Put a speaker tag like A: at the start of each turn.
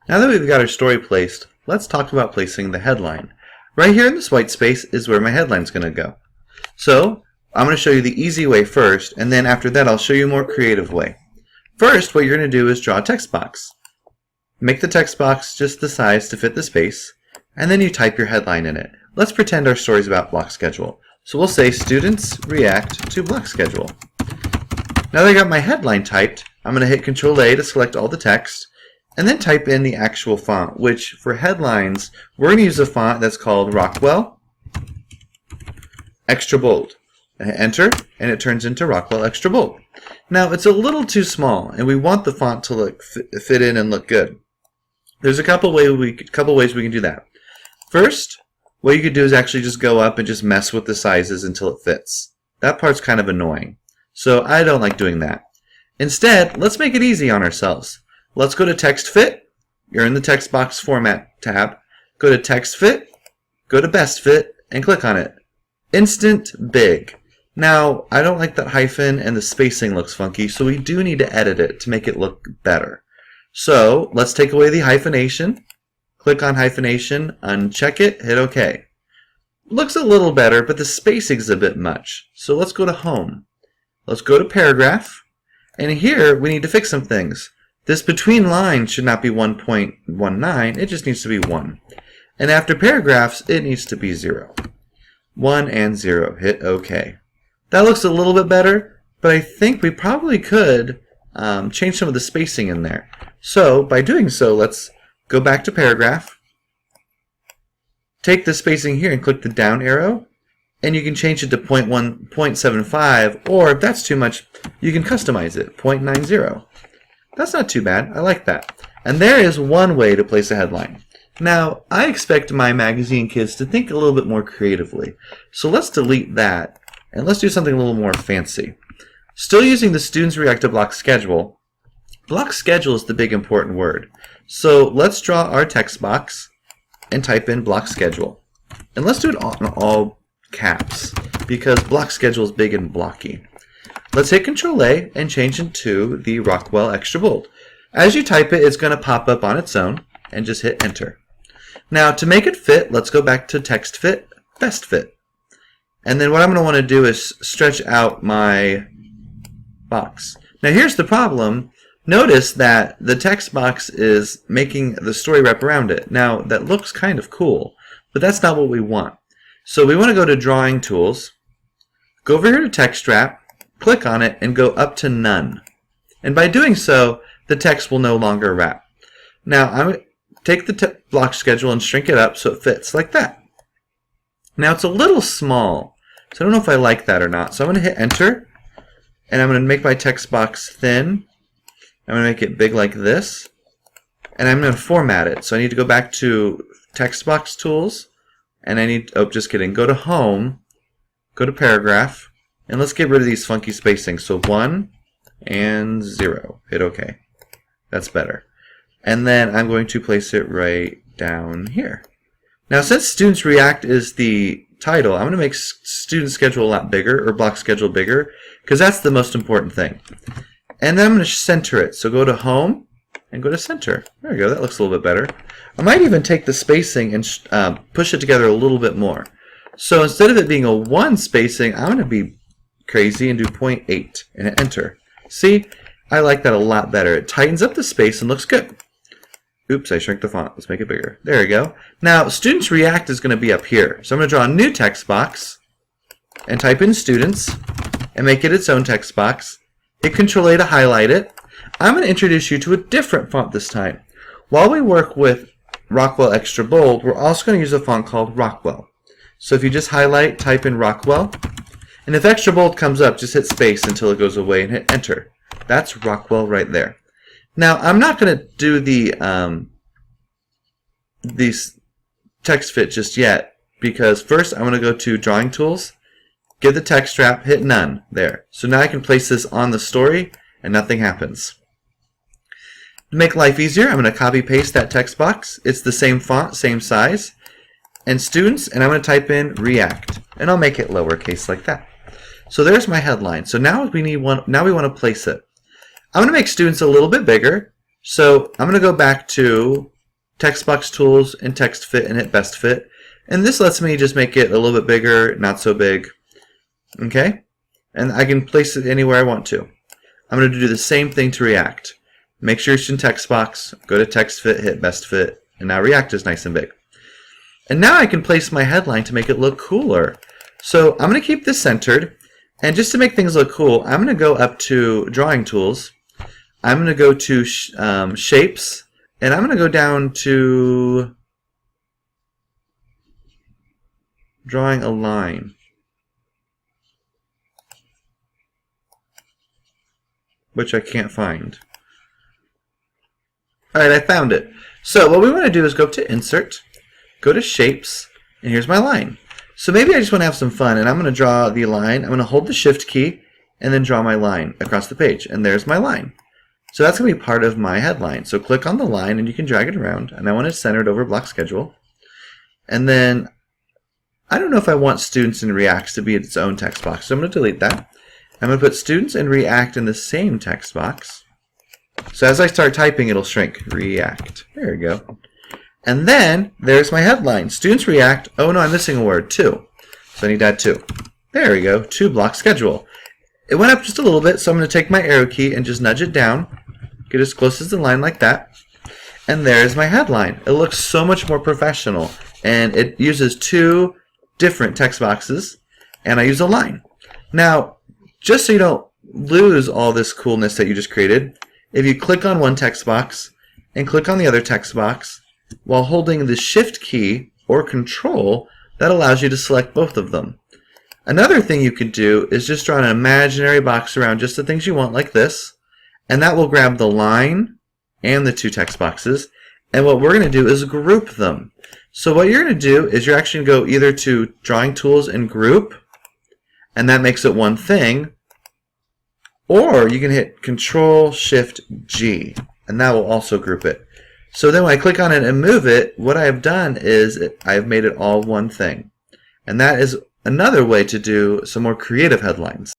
A: Now that we've got our story placed, let's talk about placing the headline. Right here in this white space is where my headline's going to go. So I'm going to show you the easy way first, and then after that I'll show you a more creative way. First, what you're going to do is draw a text box. Make the text box just the size to fit the space, and then you type your headline in it. Let's pretend our story is about block schedule. So we'll say students react to block schedule. Now that I got my headline typed, I'm going to hit Control-A to select all the text, and then type in the actual font, which for headlines, we're going to use a font that's called Rockwell Extra Bold. And hit Enter, and it turns into Rockwell Extra Bold. Now, it's a little too small, and we want the font to fit in and look good. There's a couple ways we can do that. First, what you could do is actually just go up and just mess with the sizes until it fits. That part's kind of annoying, so I don't like doing that. Instead, let's make it easy on ourselves. Let's go to Text Fit. You're in the text box format tab. Go to Text Fit, go to Best Fit, and click on it. Instant Big. Now, I don't like that hyphen and the spacing looks funky, so we do need to edit it to make it look better. So, let's take away the hyphenation. Click on hyphenation, uncheck it, hit OK. Looks a little better, but the spacing's a bit much. So let's go to Home. Let's go to Paragraph. And here, we need to fix some things. This between lines should not be 1.19, it just needs to be 1. And after paragraphs, it needs to be 0. 1 and 0. Hit OK. That looks a little bit better, but I think we probably could change some of the spacing in there. So by doing so, let's go back to paragraph, take the spacing here and click the down arrow, and you can change it to 0.1.75, or if that's too much, you can customize it, 0.90. That's not too bad. I like that. And there is one way to place a headline. Now, I expect my magazine kids to think a little bit more creatively. So let's delete that, and let's do something a little more fancy. Still using the students react to block schedule. Block schedule is the big important word. So let's draw our text box and type in block schedule. And let's do it in all caps, because block schedule is big and blocky. Let's hit Control-A and change it to the Rockwell Extra Bold. As you type it, it's going to pop up on its own, and just hit Enter. Now, to make it fit, let's go back to Text Fit, Best Fit. And then what I'm going to want to do is stretch out my box. Now, here's the problem. Notice that the text box is making the story wrap around it. Now, that looks kind of cool, but that's not what we want. So we want to go to Drawing Tools, go over here to Text Wrap, click on it, and go up to None. And by doing so, the text will no longer wrap. Now, I'm going to take the block schedule and shrink it up so it fits like that. Now, it's a little small, so I don't know if I like that or not. So I'm going to hit Enter, and I'm going to make my text box thin. I'm going to make it big like this, and I'm going to format it. So I need to go back to Text Box Tools, and I need, oh, just kidding, go to Home, go to Paragraph, and let's get rid of these funky spacings. So 1 and 0. Hit OK. That's better. And then I'm going to place it right down here. Now, since Students React is the title, I'm going to make Student Schedule a lot bigger, or Block Schedule bigger, because that's the most important thing. And then I'm going to center it. So go to Home and go to Center. There we go. That looks a little bit better. I might even take the spacing and push it together a little bit more. So instead of it being a 1 spacing, I'm going to be crazy and do 0.8 and hit Enter. See, I like that a lot better. It tightens up the space and looks good. Oops, I shrank the font. Let's make it bigger. There we go. Now, Students React is going to be up here. So I'm going to draw a new text box and type in Students and make it its own text box. Hit Control-A to highlight it. I'm going to introduce you to a different font this time. While we work with Rockwell Extra Bold, we're also going to use a font called Rockwell. So if you just highlight, type in Rockwell, and if Extra Bold comes up, just hit space until it goes away and hit Enter. That's Rockwell right there. Now, I'm not going to do these text fit just yet, because first I'm going to go to Drawing Tools, give the text wrap, hit None. There. So now I can place this on the story, and nothing happens. To make life easier, I'm going to copy paste that text box. It's the same font, same size, and Students, and I'm going to type in React, and I'll make it lowercase like that. So there's my headline. So now we want to place it. I'm going to make Students a little bit bigger. So I'm going to go back to text box tools, and text fit, and hit best fit. And this lets me just make it a little bit bigger, not so big. Okay? And I can place it anywhere I want to. I'm going to do the same thing to React. Make sure it's in text box, go to text fit, hit best fit, and now React is nice and big. And now I can place my headline to make it look cooler. So I'm going to keep this centered, and just to make things look cool, I'm going to go up to Drawing Tools. I'm going to go to Shapes, and I'm going to go down to Drawing a Line, which I can't find. Alright, I found it. So what we want to do is go up to Insert, go to Shapes, and here's my line. So maybe I just want to have some fun, and I'm going to draw the line. I'm going to hold the Shift key, and then draw my line across the page. And there's my line. So that's going to be part of my headline. So click on the line, and you can drag it around. And I want it centered over block schedule. And then, I don't know if I want students in React to be its own text box, so I'm going to delete that. I'm going to put students in React in the same text box. So as I start typing, it'll shrink. React. There we go. And then, there's my headline. Students React. Oh no, I'm missing a word, to. So I need to add to. There we go, to block schedule. It went up just a little bit, so I'm going to take my arrow key and just nudge it down. Get as close as the line like that. And there's my headline. It looks so much more professional. And it uses two different text boxes. And I use a line. Now, just so you don't lose all this coolness that you just created, if you click on one text box and click on the other text box, while holding the Shift key or Control, that allows you to select both of them. Another thing you could do is just draw an imaginary box around just the things you want, like this, and that will grab the line and the two text boxes, and what we're going to do is group them. So what you're going to do is you're actually going to go either to Drawing Tools and Group, and that makes it one thing, or you can hit Control Shift G, and that will also group it. So then when I click on it and move it, what I've done is I've made it all one thing. And that is another way to do some more creative headlines.